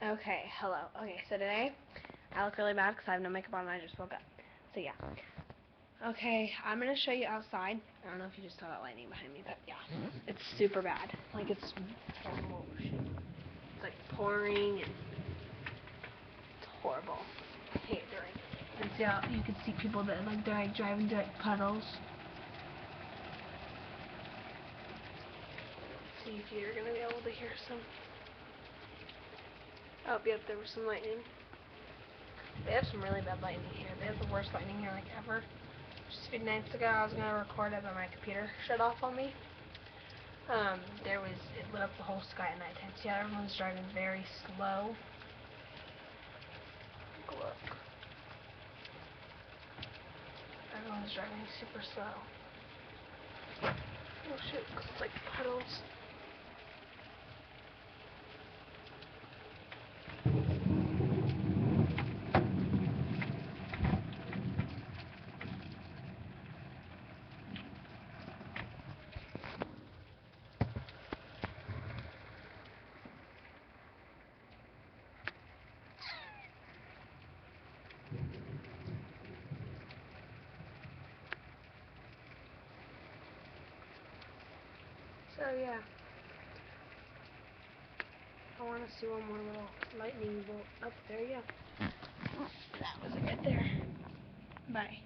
Okay, hello. Okay, so today I look really bad because I have no makeup on and I just woke up. So yeah. Okay, I'm gonna show you outside. I don't know if you just saw that lightning behind me, but yeah, it's super bad. Like it's like pouring and it's horrible. I hate the rain. And see how you can see people that they're like driving through like puddles. See if you're gonna be able to hear some. Oh, yep, there was some lightning. They have some really bad lightning here. They have the worst lightning here like ever. Just a few nights ago, I was gonna record it, but my computer shut off on me. It lit up the whole sky at nighttime. See how everyone's driving very slow? Look. Everyone's driving super slow. Oh shoot, 'cause it's like puddles. So yeah. I want to see one more little lightning bolt up there, yeah. That was it right there. Bye.